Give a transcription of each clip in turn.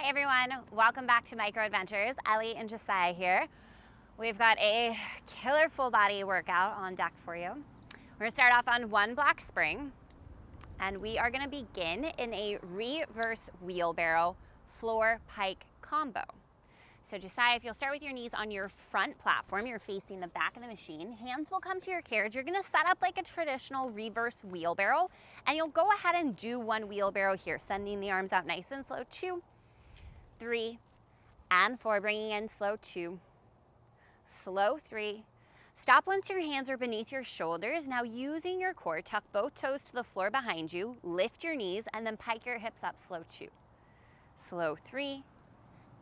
Hi everyone, welcome back to Micro Adventures. Ellie and Josiah here. We've got a killer full body workout on deck for you. We're gonna start off on one block spring, and we are gonna begin in a reverse wheelbarrow floor pike combo. So Josiah, if you'll start with your knees on your front platform, you're facing the back of the machine, hands will come to your carriage. You're gonna set up like a traditional reverse wheelbarrow, and you'll go ahead and do one wheelbarrow here, sending the arms out nice and slow. 2, 3, and 4, bringing in slow 2, slow 3. Stop once your hands are beneath your shoulders. Now using your core, tuck both toes to the floor behind you, lift your knees, and then pike your hips up, slow 2, slow 3,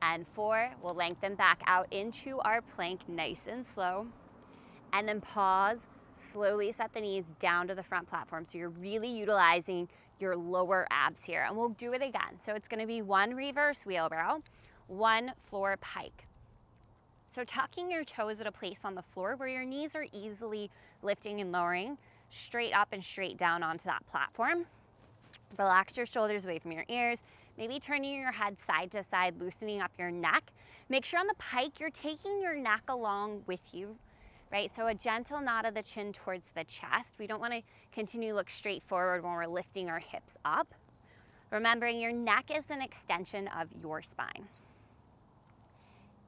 and 4. We'll lengthen back out into our plank nice and slow, and then pause, slowly set the knees down to the front platform. So you're really utilizing your lower abs here, and we'll do it again. So it's gonna be one reverse wheelbarrow, one floor pike. So tucking your toes at a place on the floor where your knees are easily lifting and lowering, straight up and straight down onto that platform. Relax your shoulders away from your ears, maybe turning your head side to side, loosening up your neck. Make sure on the pike you're taking your neck along with you, right? So a gentle nod of the chin towards the chest. We don't want to continue to look straight forward when we're lifting our hips up. Remembering your neck is an extension of your spine.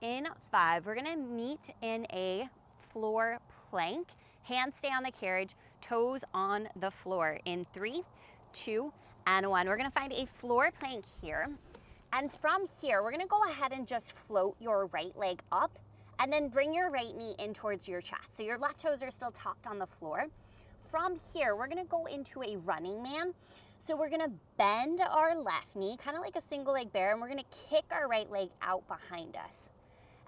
In 5, we're gonna meet in a floor plank. Hands stay on the carriage, toes on the floor. In 3, 2, and 1. We're gonna find a floor plank here. And from here, we're gonna go ahead and just float your right leg up and then bring your right knee in towards your chest. So your left toes are still tucked on the floor. From here, we're gonna go into a running man. So we're gonna bend our left knee, kind of like a single leg bear, and we're gonna kick our right leg out behind us.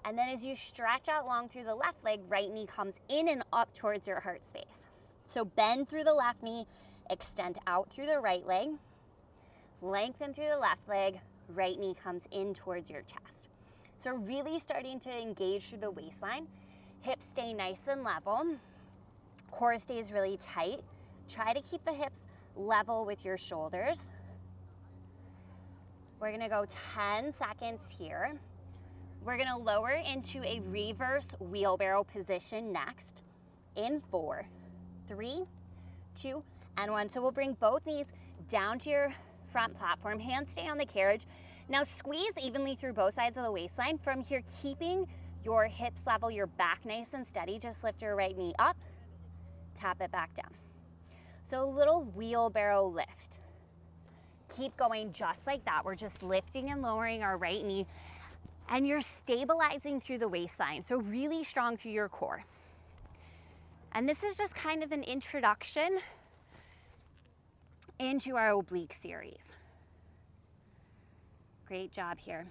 And then as you stretch out long through the left leg, right knee comes in and up towards your heart space. So bend through the left knee, extend out through the right leg, lengthen through the left leg, right knee comes in towards your chest. So really starting to engage through the waistline. Hips stay nice and level. Core stays really tight. Try to keep the hips level with your shoulders. We're gonna go 10 seconds here. We're gonna lower into a reverse wheelbarrow position next. In 4, 3, 2, and 1. So we'll bring both knees down to your front platform, hands stay on the carriage. Now squeeze evenly through both sides of the waistline. From here, keeping your hips level, your back nice and steady, just lift your right knee up, tap it back down. So a little wheelbarrow lift. Keep going just like that. We're just lifting and lowering our right knee, and you're stabilizing through the waistline, so really strong through your core. And this is just kind of an introduction into our oblique series. Great job here.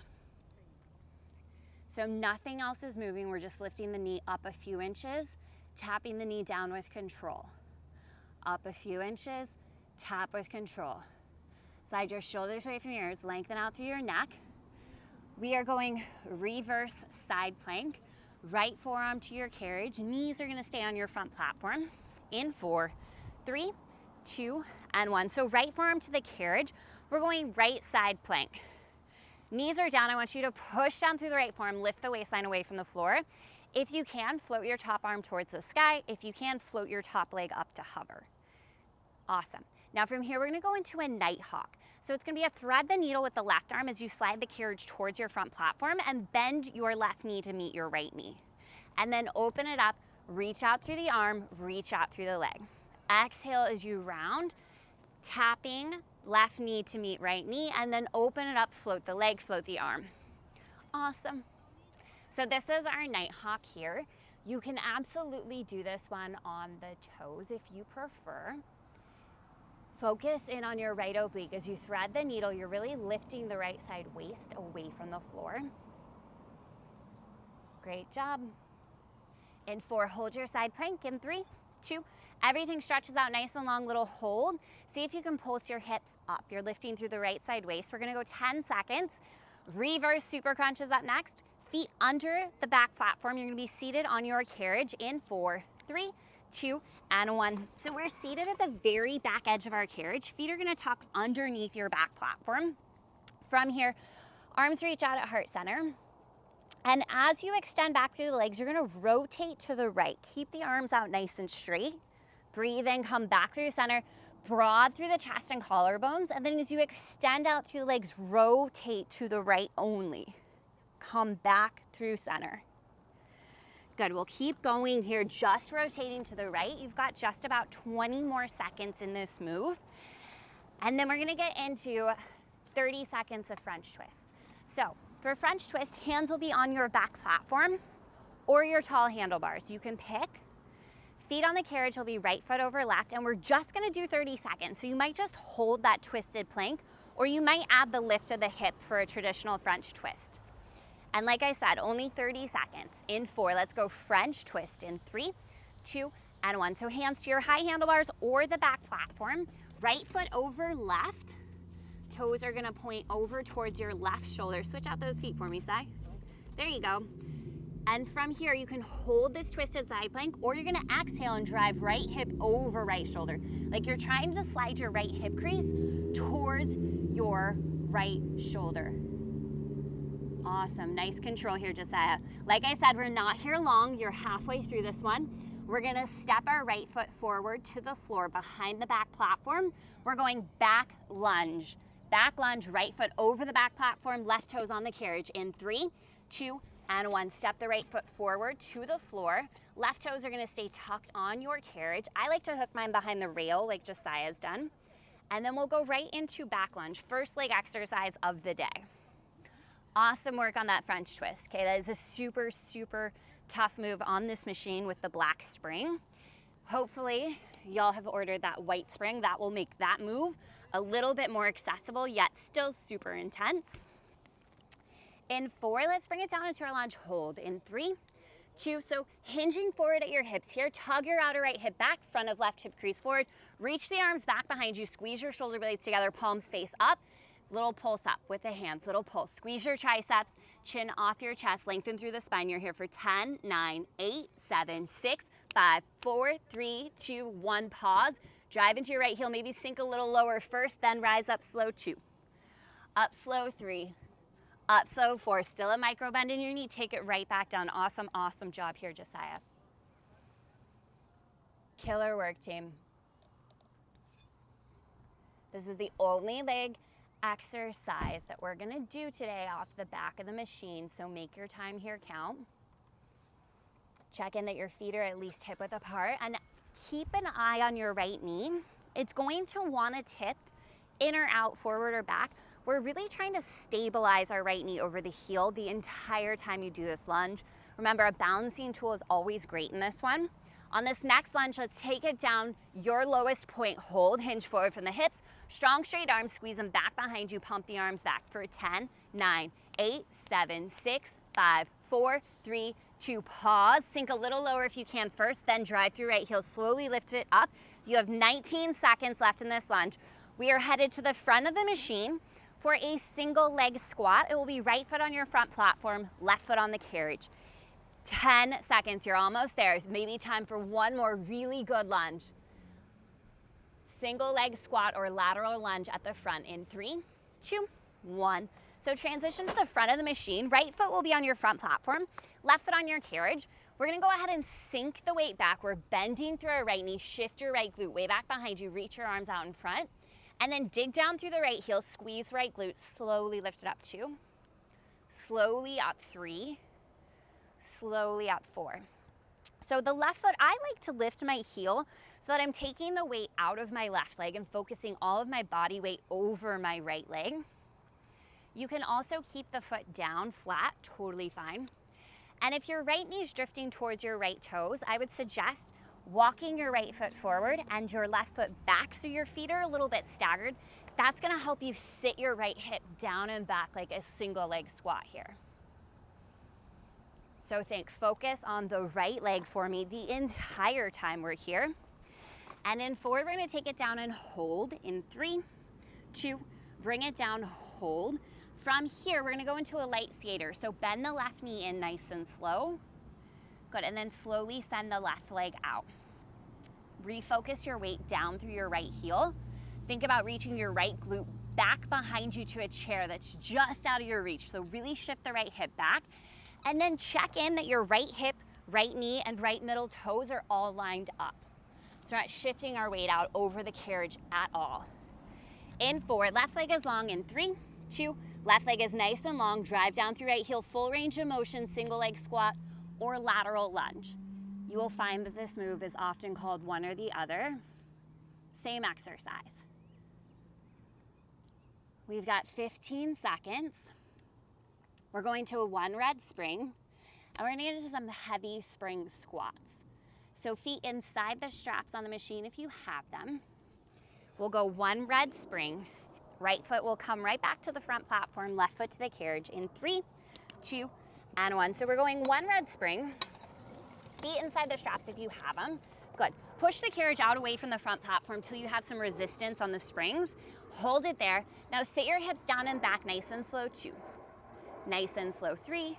So nothing else is moving. We're just lifting the knee up a few inches, tapping the knee down with control. Up a few inches, tap with control. Slide your shoulders away from your ears, lengthen out through your neck. We are going reverse side plank, right forearm to your carriage. Knees are gonna stay on your front platform. In 4, 3, 2, and 1. So right forearm to the carriage, we're going right side plank. Knees are down. I want you to push down through the right forearm, lift the waistline away from the floor. If you can, float your top arm towards the sky. If you can, float your top leg up to hover. Awesome. Now from here, we're gonna go into a nighthawk. So it's gonna be a thread the needle with the left arm as you slide the carriage towards your front platform and bend your left knee to meet your right knee. And then open it up, reach out through the arm, reach out through the leg. Exhale as you round, tapping left knee to meet right knee, and then open it up, float the leg, float the arm. Awesome. So this is our nighthawk here. You can absolutely do this one on the toes if you prefer. Focus in on your right oblique. As you thread the needle, you're really lifting the right side waist away from the floor. Great job. In 4, hold your side plank. In 3, 2, everything stretches out nice and long, little hold. See if you can pulse your hips up. You're lifting through the right side waist. We're gonna go 10 seconds. Reverse super crunch is up next. Feet under the back platform. You're gonna be seated on your carriage. In 4, 3, 2, and 1. So we're seated at the very back edge of our carriage. Feet are gonna tuck underneath your back platform. From here, Arms reach out at heart center. And as you extend back through the legs, you're gonna rotate to the right. Keep the arms out nice and straight. Breathe in, come back through center, broad through the chest and collarbones. And then as you extend out through the legs, rotate to the right only. Come back through center. Good, we'll keep going here, just rotating to the right. You've got just about 20 more seconds in this move. And then we're gonna get into 30 seconds of French twist. So for French twist, hands will be on your back platform or your tall handlebars. You can pick. Feet on the carriage will be right foot over left, and we're just gonna do 30 seconds. So you might just hold that twisted plank, or you might add the lift of the hip for a traditional French twist. And like I said, only 30 seconds. In 4, let's go French twist in 3, 2, and 1. So hands to your high handlebars or the back platform, right foot over left. Toes are gonna point over towards your left shoulder. Switch out those feet for me, Sai. There you go. And from here, you can hold this twisted side plank, or you're gonna exhale and drive right hip over right shoulder. Like you're trying to slide your right hip crease towards your right shoulder. Awesome, nice control here, Josiah. Like I said, we're not here long. You're halfway through this one. We're gonna step our right foot forward to the floor behind the back platform. We're going back lunge. Back lunge, right foot over the back platform, left toes on the carriage in 3, 2, and 1. Step the right foot forward to the floor. Left toes are gonna stay tucked on your carriage. I like to hook mine behind the rail like Josiah's done. And then we'll go right into back lunge, first leg exercise of the day. Awesome work on that French twist. Okay, that is a super, super tough move on this machine with the black spring. Hopefully, y'all have ordered that white spring. That will make that move a little bit more accessible, yet still super intense. In 4, let's bring it down into our lunge hold. In 3, 2, so hinging forward at your hips here, tug your outer right hip back, front of left hip crease forward, reach the arms back behind you, squeeze your shoulder blades together, palms face up, little pulse up with the hands, little pulse. Squeeze your triceps, chin off your chest, lengthen through the spine. You're here for 10, 9, 8, 7, 6, 5, 4, 3, 2, 1, pause. Drive into your right heel, maybe sink a little lower first, then rise up slow 2. Up slow 3. Up slow 4. Still a micro bend in your knee. Take it right back down. Awesome, awesome job here, Josiah. Killer work, team. This is the only leg exercise that we're gonna do today off the back of the machine, so make your time here count. Check in that your feet are at least hip width apart, and keep an eye on your right knee. It's going to want to tip in or out, forward or back. We're really trying to stabilize our right knee over the heel the entire time you do this lunge. Remember, a balancing tool is always great in this one. On this next lunge, let's take it down your lowest point, hold, hinge forward from the hips, strong straight arms, squeeze them back behind you, pump the arms back for 10, 9, 8, 7, 6, 5, 4, 3, 2, pause, sink a little lower if you can first, then drive through right heel, slowly lift it up. You have 19 seconds left in this lunge. We are headed to the front of the machine for a single leg squat. It will be right foot on your front platform, left foot on the carriage. 10 seconds, you're almost there. It's maybe time for one more really good lunge. Single leg squat or lateral lunge at the front in 3, 2, 1. So transition to the front of the machine. Right foot will be on your front platform, left foot on your carriage. We're gonna go ahead and sink the weight back. We're bending through our right knee, shift your right glute way back behind you, reach your arms out in front, and then dig down through the right heel, squeeze right glute, slowly lift it up 2, slowly up 3, slowly up 4. So the left foot, I like to lift my heel so that I'm taking the weight out of my left leg and focusing all of my body weight over my right leg. You can also keep the foot down flat, totally fine. And if your right knee is drifting towards your right toes, I would suggest walking your right foot forward and your left foot back so your feet are a little bit staggered. That's gonna help you sit your right hip down and back like a single leg squat here. So think, focus on the right leg for me the entire time we're here. And in 4, we're gonna take it down and hold in 3, 2, bring it down, hold. From here, we're gonna go into a light skater. So bend the left knee in nice and slow. Good, and then slowly send the left leg out. Refocus your weight down through your right heel. Think about reaching your right glute back behind you to a chair that's just out of your reach. So really shift the right hip back, and then check in that your right hip, right knee, and right middle toes are all lined up. So we're not shifting our weight out over the carriage at all. In 4, left leg is long in 3, 2, left leg is nice and long, drive down through right heel, full range of motion, single leg squat or lateral lunge. You will find that this move is often called one or the other. Same exercise. We've got 15 seconds. We're going to a 1 red spring, and we're gonna get into some heavy spring squats. So feet inside the straps on the machine if you have them. We'll go 1 red spring. Right foot will come right back to the front platform, left foot to the carriage in 3, 2, and 1. So we're going 1 red spring. Feet inside the straps if you have them. Good. Push the carriage out away from the front platform till you have some resistance on the springs. Hold it there. Now sit your hips down and back nice and slow, 2. Nice and slow, 3.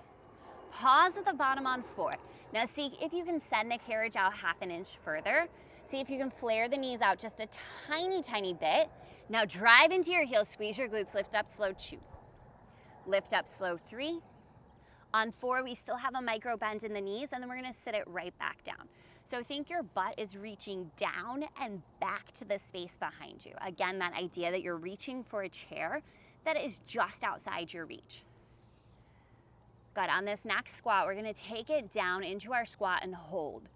Pause at the bottom on 4. Now see if you can send the carriage out half an inch further. See if you can flare the knees out just a tiny, tiny bit. Now drive into your heels, squeeze your glutes, lift up slow, 2. Lift up slow, 3. On 4, we still have a micro bend in the knees, and then we're gonna sit it right back down. So think your butt is reaching down and back to the space behind you. Again, that idea that you're reaching for a chair that is just outside your reach. Good, on this next squat, we're gonna take it down into our squat and hold.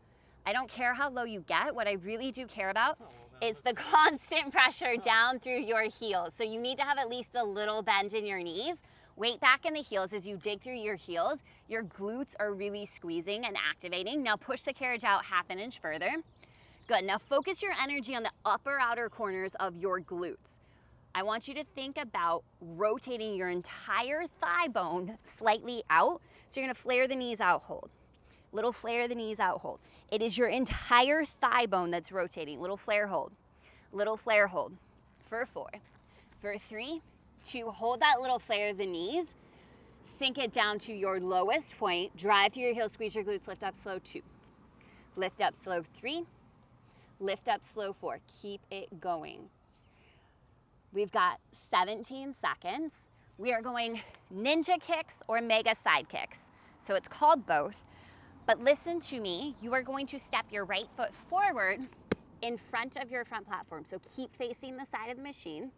I don't care how low you get, what I really do care about is the constant pressure down through your heels. So you need to have at least a little bend in your knees. Weight back in the heels as you dig through your heels. Your glutes are really squeezing and activating. Now push the carriage out half an inch further. Good, now focus your energy on the upper outer corners of your glutes. I want you to think about rotating your entire thigh bone slightly out. So you're gonna flare the knees out, hold. Little flare the knees out, hold. It is your entire thigh bone that's rotating. Little flare, hold. Little flare, hold. For 4, for 3, 2, hold that little flare of the knees. Sink it down to your lowest point. Drive through your heels, squeeze your glutes, lift up slow, 2. Lift up slow, 3. Lift up slow, 4. Keep it going. We've got 17 seconds. We are going ninja kicks or mega side kicks. So it's called both. But listen to me, you are going to step your right foot forward in front of your front platform. So keep facing the side of the machine.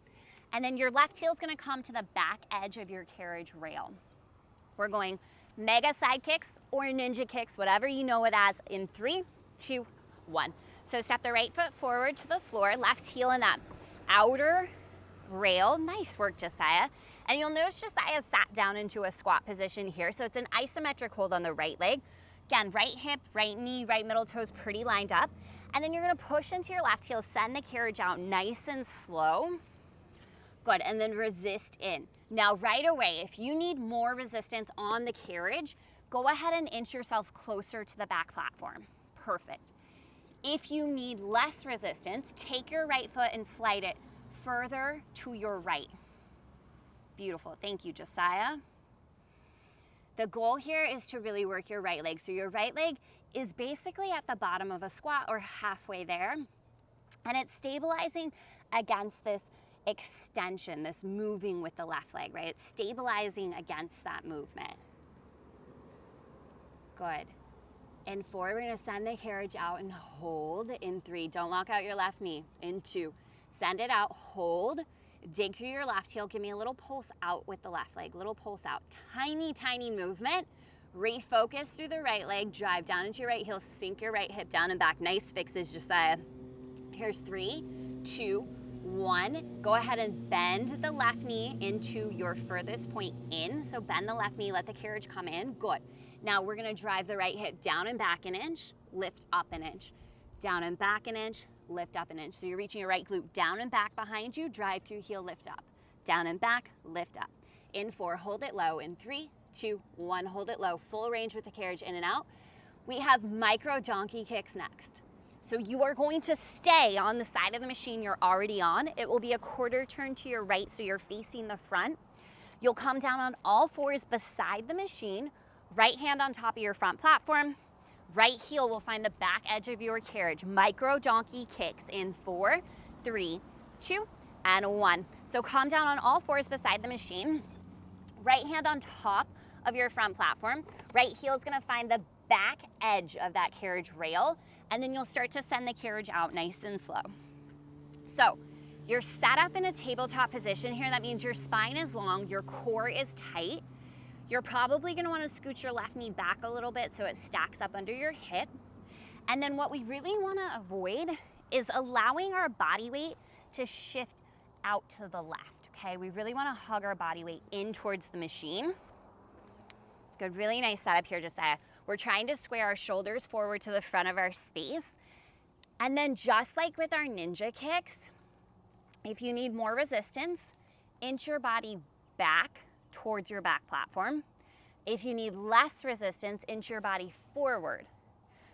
And then your left heel is gonna come to the back edge of your carriage rail. We're going mega side kicks or ninja kicks, whatever you know it as, in 3, 2, 1. So step the right foot forward to the floor, left heel in that outer rail. Nice work, Josiah. And you'll notice Josiah sat down into a squat position here. So it's an isometric hold on the right leg. Again, right hip, right knee, right middle toes pretty lined up. And then you're gonna push into your left heel, send the carriage out nice and slow. Good, and then resist in. Now right away, if you need more resistance on the carriage, go ahead and inch yourself closer to the back platform. Perfect. If you need less resistance, take your right foot and slide it further to your right. Beautiful, thank you, Josiah. The goal here is to really work your right leg. So your right leg is basically at the bottom of a squat or halfway there. And it's stabilizing against this extension, this moving with the left leg, right? It's stabilizing against that movement. Good. In 4, we're gonna send the carriage out and hold. In 3, don't lock out your left knee. In 2, send it out, hold. Dig through your left heel, give me a little pulse out with the left leg, little pulse out. Tiny, tiny movement. Refocus through the right leg, drive down into your right heel, sink your right hip down and back. Nice fixes, Josiah. Here's 3, 2, 1. Go ahead and bend the left knee into your furthest point in. So bend the left knee, let the carriage come in. Good. Now we're gonna drive the right hip down and back an inch, lift up an inch. Down and back an inch, lift up an inch. So you're reaching your right glute down and back behind you, drive through heel, lift up. Down and back, lift up. In 4, hold it low. In 3, 2, 1, hold it low. Full range with the carriage in and out. We have micro donkey kicks next. So you are going to stay on the side of the machine you're already on. It will be a quarter turn to your right, so you're facing the front. You'll come down on all 4s beside the machine, right hand on top of your front platform. Right heel will find the back edge of your carriage. Micro donkey kicks in 4, 3, 2, and 1. So come down on all fours beside the machine. Right hand on top of your front platform. Right heel is gonna find the back edge of that carriage rail, and then you'll start to send the carriage out nice and slow. So you're set up in a tabletop position here. That means your spine is long, your core is tight. You're probably gonna wanna scoot your left knee back a little bit so it stacks up under your hip. And then what we really wanna avoid is allowing our body weight to shift out to the left, okay? We really wanna hug our body weight in towards the machine. Good, really nice setup here, Josiah. We're trying to square our shoulders forward to the front of our space. And then just like with our ninja kicks, if you need more resistance, inch your body back towards your back platform. If you need less resistance, inch your body forward.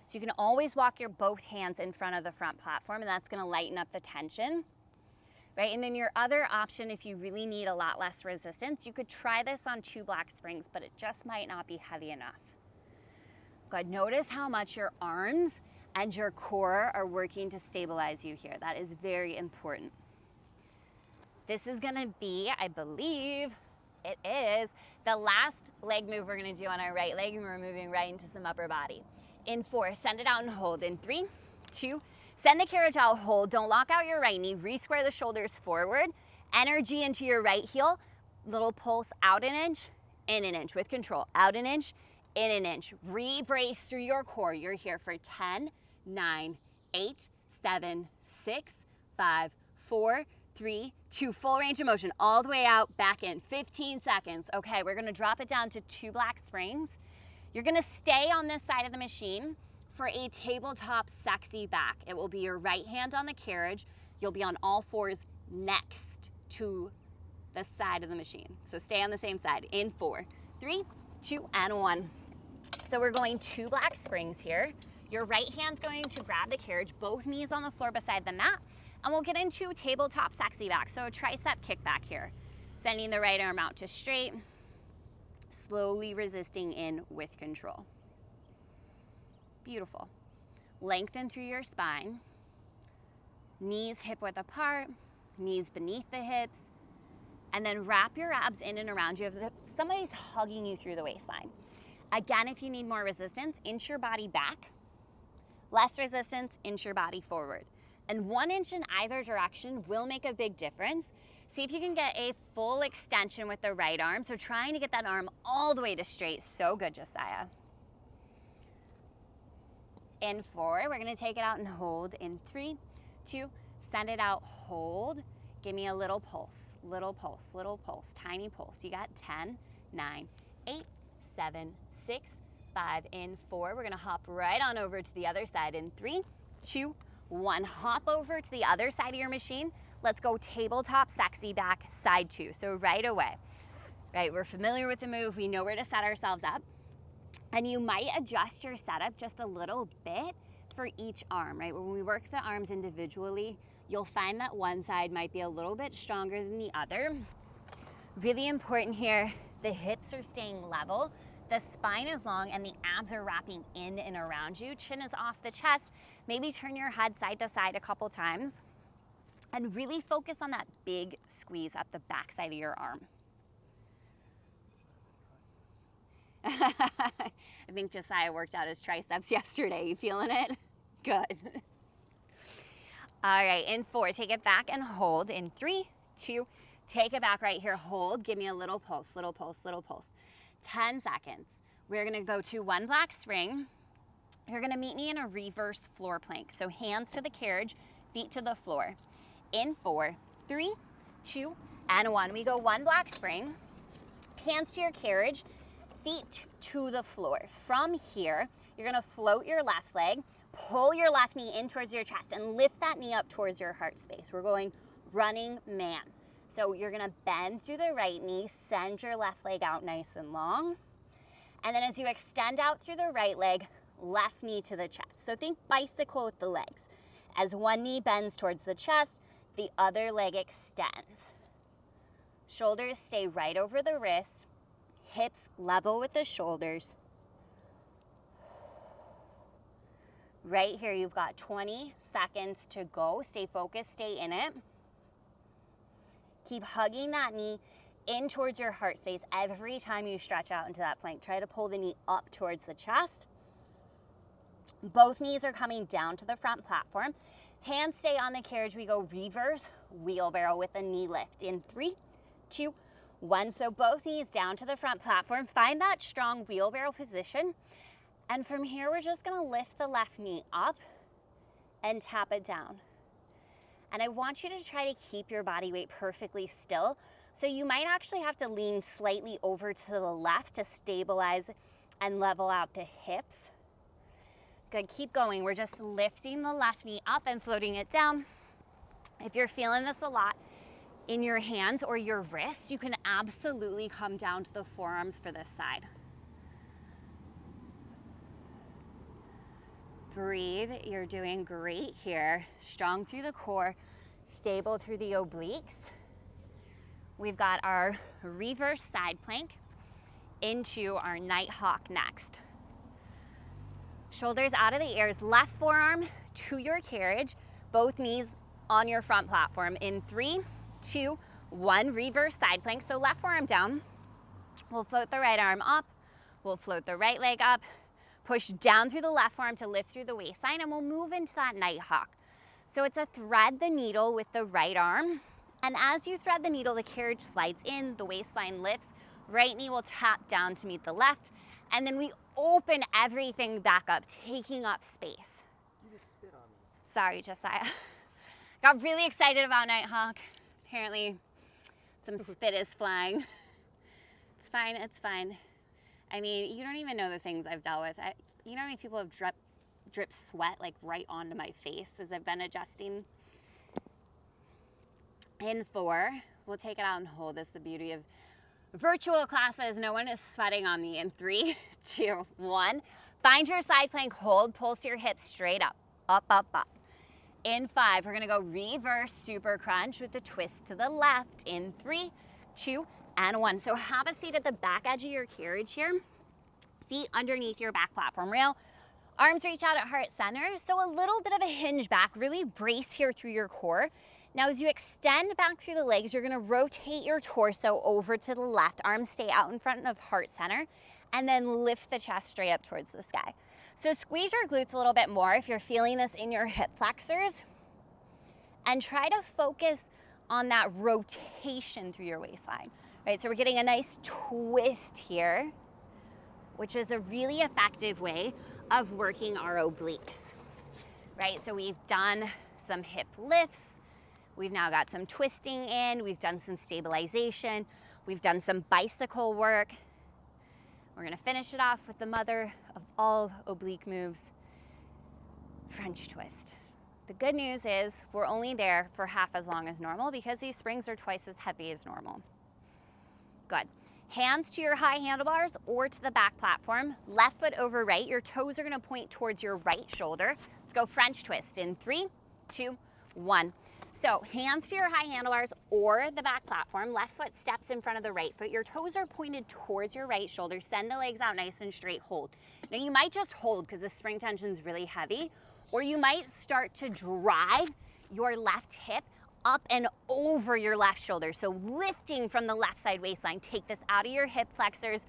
So you can always walk your both hands in front of the front platform, and that's gonna lighten up the tension, right? And then your other option, if you really need a lot less resistance, you could try this on 2 black springs, but it just might not be heavy enough. Good, notice how much your arms and your core are working to stabilize you here. That is very important. This is gonna be, I believe, it is the last leg move we're gonna do on our right leg, and we're moving right into some upper body. In 4, send it out and hold. In 3, 2, send the carriage out, hold. Don't lock out your right knee, re-square the shoulders forward. Energy into your right heel, little pulse out an inch, in an inch with control. Out an inch, in an inch. Re-brace through your core. You're here for 10, 9, 8, 7, 6, 5, 4, 3, 2, full range of motion, all the way out, back in, 15 seconds. Okay, we're gonna drop it down to 2 black springs. You're gonna stay on this side of the machine for a tabletop sexy back. It will be your right hand on the carriage. You'll be on all fours next to the side of the machine. So stay on the same side. In 4, 3, 2, and 1. So we're going 2 black springs here. Your right hand's going to grab the carriage, both knees on the floor beside the mat, and we'll get into tabletop sexy back. So a tricep kickback here. Sending the right arm out to straight, slowly resisting in with control. Beautiful. Lengthen through your spine. Knees hip width apart, knees beneath the hips, and then wrap your abs in and around you as if somebody's hugging you through the waistline. Again, if you need more resistance, inch your body back. Less resistance, inch your body forward. And 1 inch in either direction will make a big difference. See if you can get a full extension with the right arm. So trying to get that arm all the way to straight. So good, Josiah. In 4, we're gonna take it out and hold. In 3, 2, send it out, hold. Give me a little pulse, little pulse, little pulse, tiny pulse. You got 10, 9, 8, 7, 6, 5. In 4, we're gonna hop right on over to the other side. In 3, 2, 1. Hop over to the other side of your machine. Let's go tabletop sexy back, side 2. So right away, right? We're familiar with the move. We know where to set ourselves up. And you might adjust your setup just a little bit for each arm, right? When we work the arms individually, you'll find that one side might be a little bit stronger than the other. Really important here, the hips are staying level, the spine is long, and the abs are wrapping in and around you. Chin is off the chest. Maybe turn your head side to side a couple times. And really focus on that big squeeze up the back side of your arm. I think Josiah worked out his triceps yesterday. You feeling it? Good. All right, in 4, take it back and hold. In 3, 2, take it back right here. Hold. Give me a little pulse, little pulse, little pulse. 10 seconds. We're gonna go to 1 black spring. You're gonna meet me in a reverse floor plank. So hands to the carriage, feet to the floor. In 4, 3, 2, and 1. We go 1 black spring, hands to your carriage, feet to the floor. From here, you're gonna float your left leg, pull your left knee in towards your chest, and lift that knee up towards your heart space. We're going running man. So you're gonna bend through the right knee, send your left leg out nice and long. And then as you extend out through the right leg, left knee to the chest. So think bicycle with the legs. As one knee bends towards the chest, the other leg extends. Shoulders stay right over the wrist, hips level with the shoulders. Right here, you've got 20 seconds to go. Stay focused, stay in it. keep hugging that knee in towards your heart space every time you stretch out into that plank. Try to pull the knee up towards the chest. Both knees are coming down to the front platform. Hands stay on the carriage. We go reverse wheelbarrow with a knee lift in 3, 2, 1. So both knees down to the front platform. Find that strong wheelbarrow position. And from here, we're just gonna lift the left knee up and tap it down. And I want you to try to keep your body weight perfectly still. So you might actually have to lean slightly over to the left to stabilize and level out the hips. Good, keep going. We're just lifting the left knee up and floating it down. If you're feeling this a lot in your hands or your wrists, you can absolutely come down to the forearms for this side. Breathe, you're doing great here. Strong through the core, stable through the obliques. We've got our reverse side plank into our Nighthawk next. Shoulders out of the ears, left forearm to your carriage, both knees on your front platform in 3, 2, 1, reverse side plank. So left forearm down, we'll float the right arm up, we'll float the right leg up, push down through the left arm to lift through the waistline, and we'll move into that Nighthawk. So it's a thread the needle with the right arm. And as you thread the needle, the carriage slides in, the waistline lifts, right knee will tap down to meet the left, and then we open everything back up, taking up space. You just spit on me. Sorry, Josiah. Got really excited about Nighthawk. Apparently, some spit is flying. It's fine, it's fine. I mean, you don't even know the things I've dealt with. You know how many people have dripped sweat like right onto my face as I've been adjusting? In 4, we'll take it out and hold. This is the beauty of virtual classes. No one is sweating on me. In 3, 2, 1. Find your side plank, hold, pulse your hips straight up, up, up, up. In 5, we're gonna go reverse super crunch with the twist to the left. In 3, 2, and 1. So have a seat at the back edge of your carriage here. Feet underneath your back platform rail. Arms reach out at heart center. So a little bit of a hinge back. Really brace here through your core. Now as you extend back through the legs, you're gonna rotate your torso over to the left. Arms stay out in front of heart center. And then lift the chest straight up towards the sky. So squeeze your glutes a little bit more if you're feeling this in your hip flexors. And try to focus on that rotation through your waistline. Right, so we're getting a nice twist here, which is a really effective way of working our obliques. Right, so we've done some hip lifts. We've now got some twisting in. We've done some stabilization. We've done some bicycle work. We're gonna finish it off with the mother of all oblique moves, French twist. The good news is we're only there for half as long as normal because these springs are twice as heavy as normal. Good. Hands to your high handlebars or to the back platform. Left foot over right. Your toes are gonna point towards your right shoulder. Let's go French twist in 3, 2, 1. So hands to your high handlebars or the back platform. Left foot steps in front of the right foot. Your toes are pointed towards your right shoulder. Send the legs out nice and straight, hold. Now you might just hold because the spring tension is really heavy, or you might start to drive your left hip up and over your left shoulder. So lifting from the left side waistline. Take this out of your hip flexors,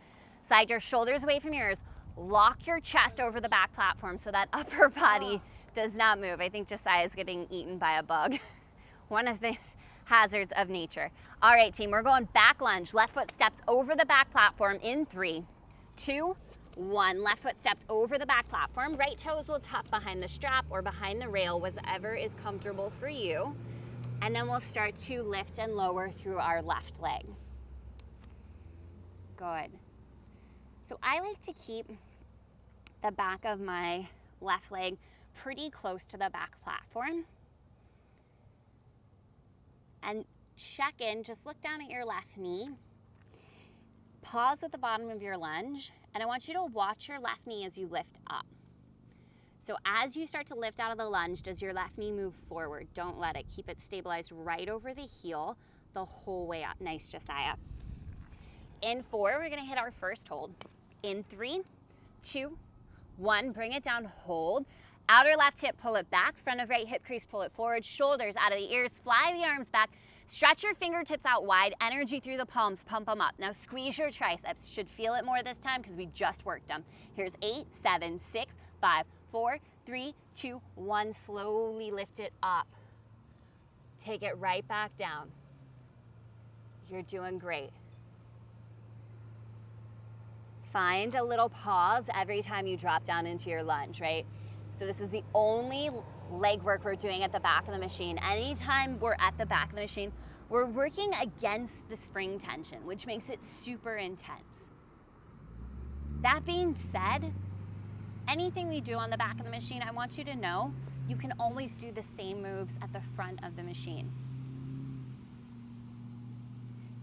slide your shoulders away from your ears, lock your chest over the back platform so that upper body does not move. I think Josiah is getting eaten by a bug. One of the hazards of nature. All right, team, we're going back lunge. Left foot steps over the back platform in 3, 2, 1. Left foot steps over the back platform. Right toes will tuck behind the strap or behind the rail, whatever is comfortable for you. And then we'll start to lift and lower through our left leg. Good. So I like to keep the back of my left leg pretty close to the back platform. And check in, just look down at your left knee. Pause at the bottom of your lunge, and I want you to watch your left knee as you lift up. So as you start to lift out of the lunge, does your left knee move forward? Don't let it. Keep it stabilized right over the heel the whole way up. Nice, Josiah. In 4, we're gonna hit our first hold. In 3, 2, 1, bring it down, hold. Outer left hip, pull it back. Front of right hip crease, pull it forward. Shoulders out of the ears, fly the arms back. Stretch your fingertips out wide, energy through the palms, pump them up. Now squeeze your triceps. Should feel it more this time because we just worked them. Here's 8, 7, 6, 5, 4, 3, 2, 1. Slowly lift it up. Take it right back down. You're doing great. Find a little pause every time you drop down into your lunge, right? So this is the only leg work we're doing at the back of the machine. Anytime we're at the back of the machine, we're working against the spring tension, which makes it super intense. That being said, anything we do on the back of the machine, I want you to know you can always do the same moves at the front of the machine.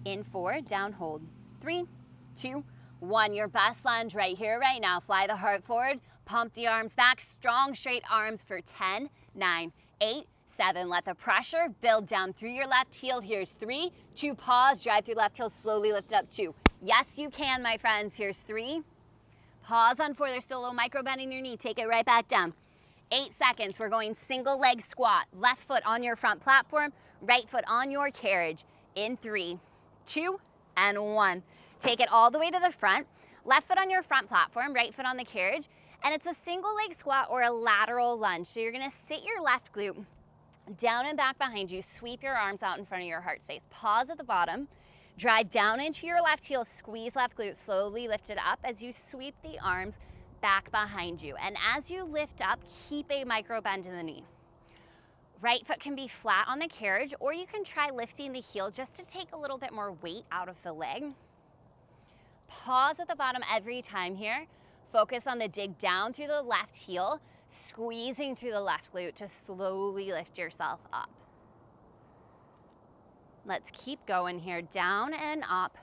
In 4, down, hold. 3, 2, 1. Your best lunge right here, right now. Fly the heart forward, pump the arms back, strong straight arms for 10, 9, 8, 7. Let the pressure build down through your left heel. Here's 3, 2, pause, drive through left heel, slowly lift up 2. Yes, you can, my friends. Here's 3, pause on 4. There's still a little micro bend in your knee. Take it right back down. 8 seconds. We're going single leg squat. Left foot on your front platform, right foot on your carriage. In 3, 2, and 1. Take it all the way to the front. Left foot on your front platform, right foot on the carriage. And it's a single leg squat or a lateral lunge. So you're gonna sit your left glute down and back behind you, sweep your arms out in front of your heart space. Pause at the bottom, drive down into your left heel, squeeze left glute, slowly lift it up as you sweep the arms back behind you. And as you lift up, keep a micro bend in the knee. Right foot can be flat on the carriage, or you can try lifting the heel just to take a little bit more weight out of the leg. Pause at the bottom every time here. Focus on the dig down through the left heel, squeezing through the left glute to slowly lift yourself up. Let's keep going here, down and up.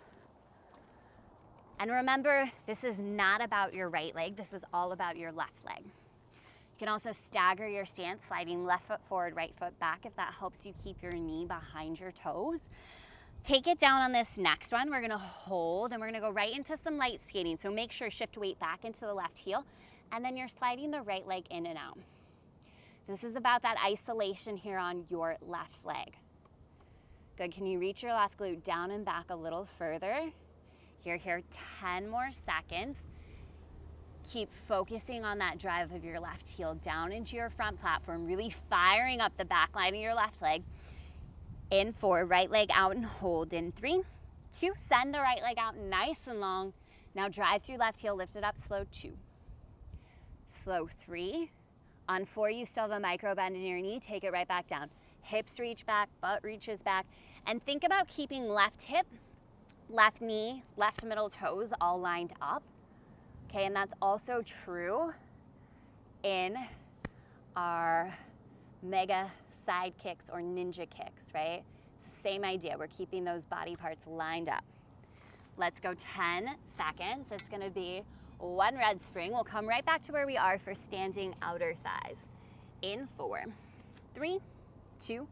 And remember, this is not about your right leg, this is all about your left leg. You can also stagger your stance, sliding left foot forward, right foot back, if that helps you keep your knee behind your toes. Take it down on this next one. We're gonna hold and we're gonna go right into some light skating. So make sure shift weight back into the left heel, and then you're sliding the right leg in and out. This is about that isolation here on your left leg. Good, can you reach your left glute down and back a little further? Here, 10 more seconds. Keep focusing on that drive of your left heel down into your front platform, really firing up the back line of your left leg. In 4, right leg out and hold. In 3, 2, send the right leg out nice and long. Now drive through left heel, lift it up, slow 2. Slow 3. On 4, you still have a micro bend in your knee, take it right back down. Hips reach back, butt reaches back. And think about keeping left hip, left knee, left middle toes all lined up. Okay, and that's also true in our mega side kicks or ninja kicks, right? It's the same idea. We're keeping those body parts lined up. Let's go 10 seconds. It's gonna be 1 red spring. We'll come right back to where we are for standing outer thighs. In 4, 3, 2,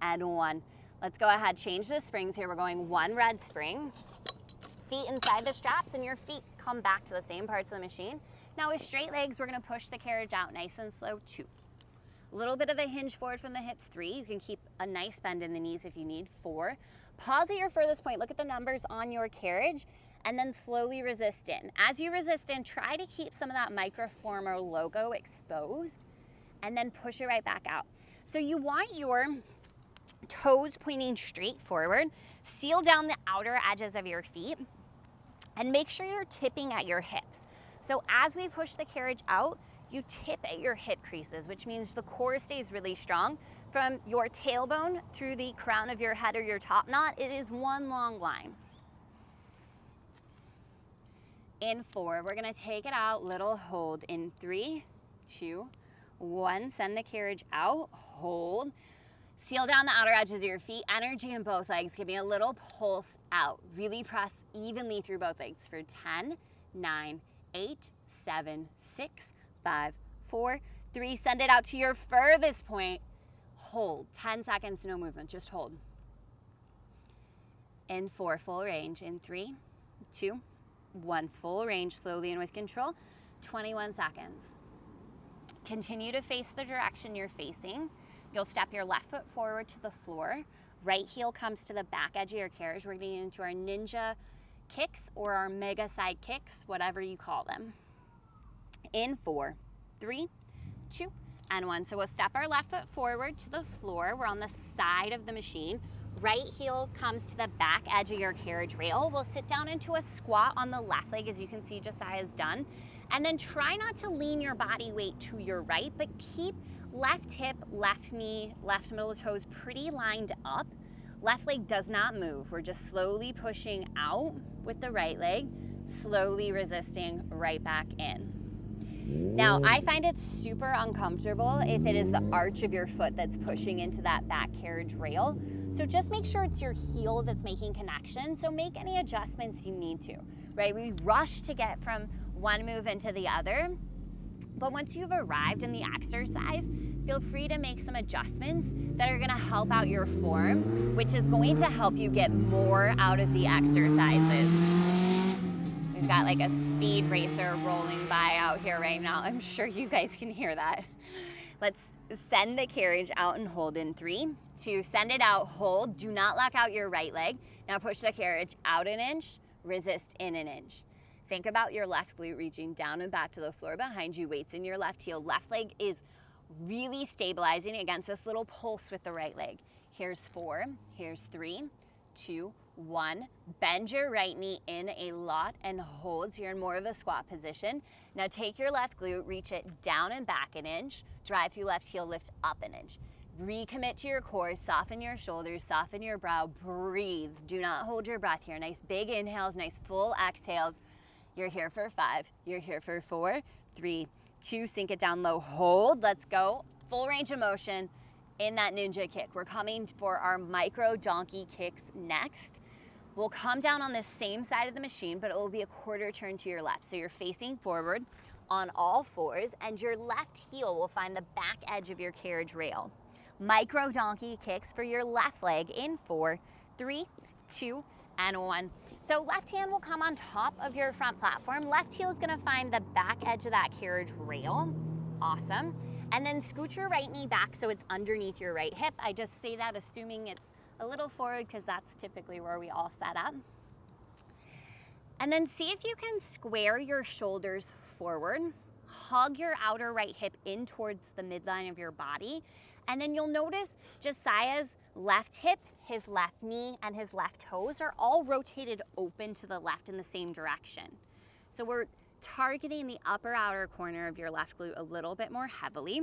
and 1. Let's go ahead, change the springs here. We're going 1 red spring. Feet inside the straps and your feet come back to the same parts of the machine. Now with straight legs, we're gonna push the carriage out nice and slow, 2. A little bit of a hinge forward from the hips, 3. You can keep a nice bend in the knees if you need, 4. Pause at your furthest point, look at the numbers on your carriage, and then slowly resist in. As you resist in, try to keep some of that Microformer logo exposed, and then push it right back out. So you want your toes pointing straight forward, seal down the outer edges of your feet, and make sure you're tipping at your hips. So as we push the carriage out, you tip at your hip creases, which means the core stays really strong. From your tailbone through the crown of your head or your top knot, it is one long line. In 4, we're gonna take it out, little hold. In 3, 2, 1, send the carriage out, hold. Seal down the outer edges of your feet, energy in both legs. Give me a little pulse out. Really press evenly through both legs for 10, 9, 8, 7, 6, 5, 4, 3. Send it out to your furthest point. Hold. 10 seconds, no movement, just hold. In 4, full range. In 3, 2, 1, full range, slowly and with control. 21 seconds. Continue to face the direction you're facing. You'll step your left foot forward to the floor, Right heel comes to the back edge of your carriage. We're getting into our ninja kicks or our mega side kicks, whatever you call them. In 4, 3, 2, and 1. So we'll step our left foot forward to the floor. We're on the side of the machine. Right heel comes to the back edge of your carriage rail. We'll sit down into a squat on the left leg, as you can see Josiah's done. And then try not to lean your body weight to your right, but keep left hip, left knee, left middle of toes pretty lined up. Left leg does not move. We're just slowly pushing out with the right leg, slowly resisting right back in. Now, I find it super uncomfortable if it is the arch of your foot that's pushing into that back carriage rail. So just make sure it's your heel that's making connection. So make any adjustments you need to, right? We rush to get from one move into the other. But once you've arrived in the exercise, feel free to make some adjustments that are gonna help out your form, which is going to help you get more out of the exercises. We've got like a speed racer rolling by out here right now. I'm sure you guys can hear that. Let's send the carriage out and hold in 3, 2, send it out, hold, do not lock out your right leg. Now push the carriage out an inch, resist in an inch. Think about your left glute reaching down and back to the floor behind you, weights in your left heel. Left leg is really stabilizing against this little pulse with the right leg. Here's 4, here's 3, 2, 1. Bend your right knee in a lot and hold. So you're in more of a squat position. Now take your left glute, reach it down and back an inch. Drive through left heel, lift up an inch. Recommit to your core, soften your shoulders, soften your brow, breathe. Do not hold your breath here. Nice big inhales, nice full exhales. You're here for 5, you're here for 4, 3, 2, sink it down low, hold, let's go. Full range of motion in that ninja kick. We're coming for our micro donkey kicks next. We'll come down on the same side of the machine, but it will be a quarter turn to your left. So you're facing forward on all 4s, and your left heel will find the back edge of your carriage rail. Micro donkey kicks for your left leg in 4, 3, 2, and 1. So left hand will come on top of your front platform. Left heel is gonna find the back edge of that carriage rail. Awesome. And then scoot your right knee back so it's underneath your right hip. I just say that assuming it's a little forward because that's typically where we all set up. And then see if you can square your shoulders forward, hug your outer right hip in towards the midline of your body. And then you'll notice Josiah's left hip, his left knee, and his left toes are all rotated open to the left in the same direction. So we're targeting the upper outer corner of your left glute a little bit more heavily.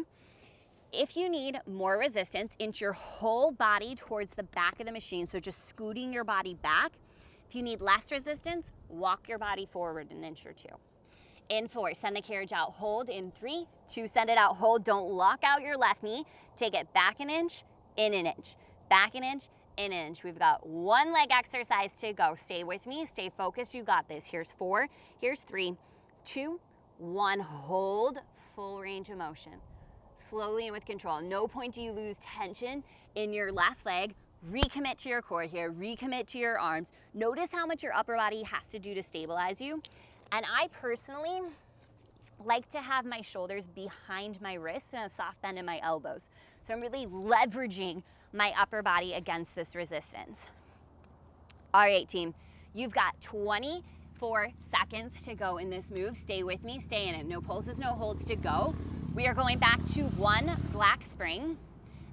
If you need more resistance, inch your whole body towards the back of the machine, so just scooting your body back. If you need less resistance, walk your body forward an inch or 2. In 4, send the carriage out, hold in 3, 2, send it out, hold, don't lock out your left knee, take it back an inch, in an inch, back an inch, in an inch. We've got 1 leg exercise to go. Stay with me, stay focused, you got this. Here's 4, here's 3, 2, 1, hold, full range of motion. Slowly and with control. No point do you lose tension in your left leg. Recommit to your core here, recommit to your arms. Notice how much your upper body has to do to stabilize you. And I personally like to have my shoulders behind my wrists and a soft bend in my elbows. So I'm really leveraging my upper body against this resistance. All right, team, you've got 24 seconds to go in this move. Stay with me, stay in it. No pulses, no holds to go. We are going back to 1 black spring,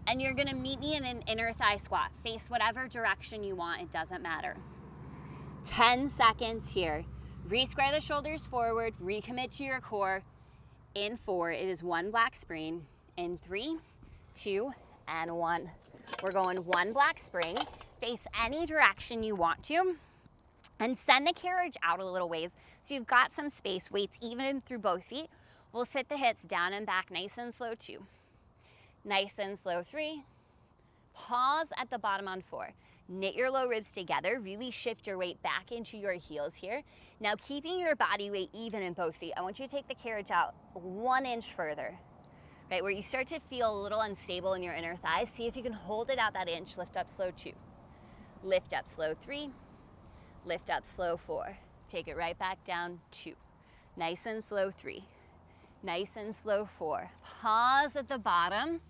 and you're gonna meet me in an inner thigh squat. Face whatever direction you want, it doesn't matter. 10 seconds here. Re-square the shoulders forward, recommit to your core. In 4, it is 1 black spring. In 3, 2, and 1. We're going 1 black spring. Face any direction you want to, and send the carriage out a little ways so you've got some space, weights even through both feet. We'll sit the hips down and back nice and slow 2. Nice and slow 3. Pause at the bottom on 4. Knit your low ribs together, really shift your weight back into your heels here. Now keeping your body weight even in both feet, I want you to take the carriage out 1 inch further, right? Where you start to feel a little unstable in your inner thighs. See if you can hold it out that inch, lift up slow 2. Lift up slow 3, lift up slow 4. Take it right back down 2. Nice and slow 3. Nice and slow 4. Pause at the bottom.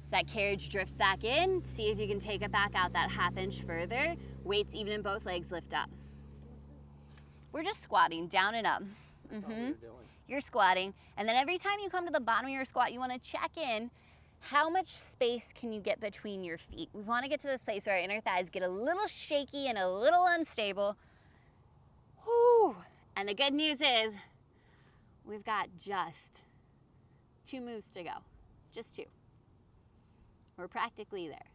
As that carriage drifts back in, see if you can take it back out that half inch further. Weights even in both legs, lift up. We're just squatting down and up. You're squatting, and then every time you come to the bottom of your squat, you want to check in. How much space can you get between your feet? We want to get to this place where our inner thighs get a little shaky and a little unstable. Whew. And the good news is we've got just 2 moves to go. Just 2. We're practically there.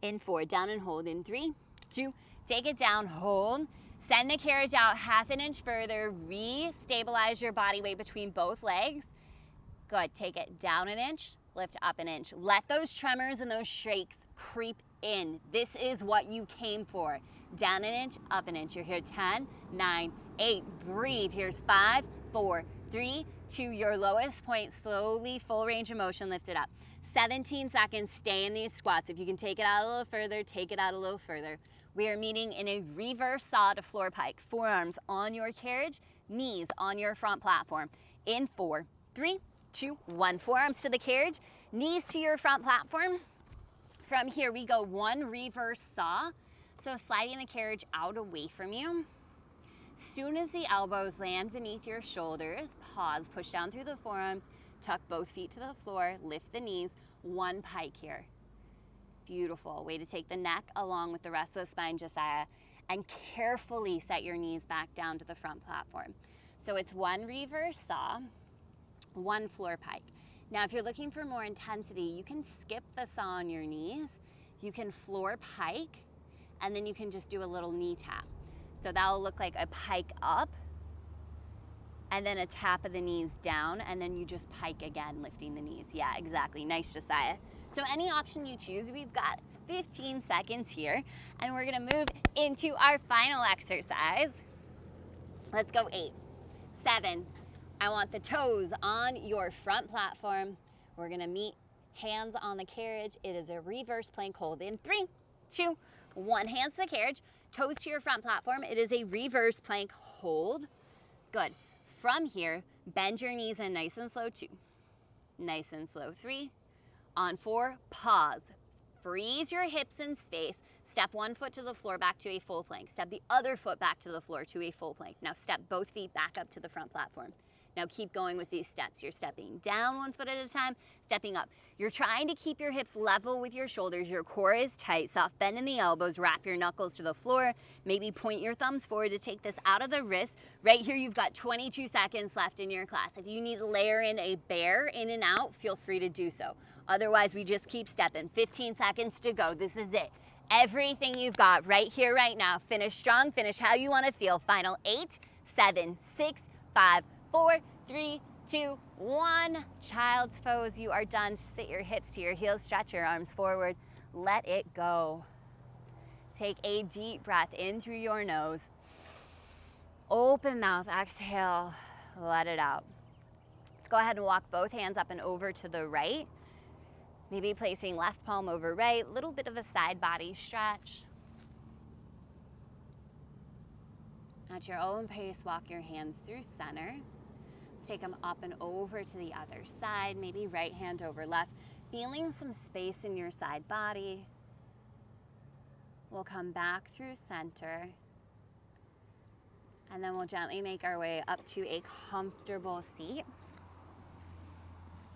In 4, down and hold. In 3, 2, take it down, hold. Send the carriage out half an inch further. Re-stabilize your body weight between both legs. Good. Take it down an inch, lift up an inch. Let those tremors and those shakes creep in. This is what you came for. Down an inch, up an inch. You're here 10, 9, 8. Breathe. Here's 5, 4, 3, 2. Your lowest point. Slowly, full range of motion. Lift it up. 17 seconds. Stay in these squats. If you can take it out a little further, take it out a little further. We are meeting in a reverse saw to floor pike. Forearms on your carriage, knees on your front platform. In 4, 3, 2, 1. Forearms to the carriage, knees to your front platform. From here, we go 1 reverse saw. So sliding the carriage out away from you. Soon as the elbows land beneath your shoulders, pause, push down through the forearms, tuck both feet to the floor, lift the knees, 1 pike here. Beautiful. Way to take the neck along with the rest of the spine, Josiah, and carefully set your knees back down to the front platform. So it's 1 reverse saw, 1 floor pike. Now, if you're looking for more intensity, you can skip the saw on your knees. You can floor pike, and then you can just do a little knee tap. So that'll look like a pike up, and then a tap of the knees down, and then you just pike again, lifting the knees. Yeah, exactly. Nice, Josiah. So any option you choose, we've got 15 seconds here, and we're gonna move into our final exercise. Let's go 8, 7. I want the toes on your front platform. We're gonna meet hands on the carriage. It is a reverse plank hold. In 3, 2, 1. Hands to the carriage, toes to your front platform. It is a reverse plank hold. Good. From here, bend your knees in nice and slow. 2, nice and slow. 3, on 4, pause. Freeze your hips in space. Step 1 foot to the floor back to a full plank. Step the other foot back to the floor to a full plank. Now step both feet back up to the front platform. Now keep going with these steps. You're stepping down 1 foot at a time, stepping up. You're trying to keep your hips level with your shoulders. Your core is tight. Soft bend in the elbows. Wrap your knuckles to the floor. Maybe point your thumbs forward to take this out of the wrist. Right here, you've got 22 seconds left in your class. If you need to layer in a bear in and out, feel free to do so. Otherwise, we just keep stepping. 15 seconds to go. This is it. Everything you've got right here, right now. Finish strong. Finish how you want to feel. Final 8, 7, 6, 5, 4, 3, 2, 1. Child's pose. You are done. Sit your hips to your heels. Stretch your arms forward. Let it go. Take a deep breath in through your nose. Open mouth. Exhale. Let it out. Let's go ahead and walk both hands up and over to the right. Maybe placing left palm over right. A little bit of a side body stretch. At your own pace, walk your hands through center. Let's take them up and over to the other side. Maybe right hand over left. Feeling some space in your side body. We'll come back through center. And then we'll gently make our way up to a comfortable seat.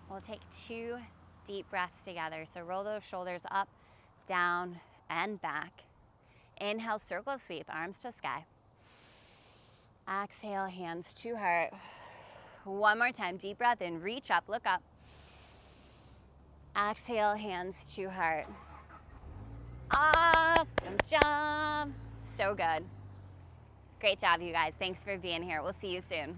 We'll take 2 deep breaths together. So roll those shoulders up, down, and back. Inhale, circle sweep, arms to sky. Exhale, hands to heart. One more time, deep breath in, reach up, look up. Exhale, hands to heart. Awesome job. So good. Great job, you guys. Thanks for being here. We'll see you soon.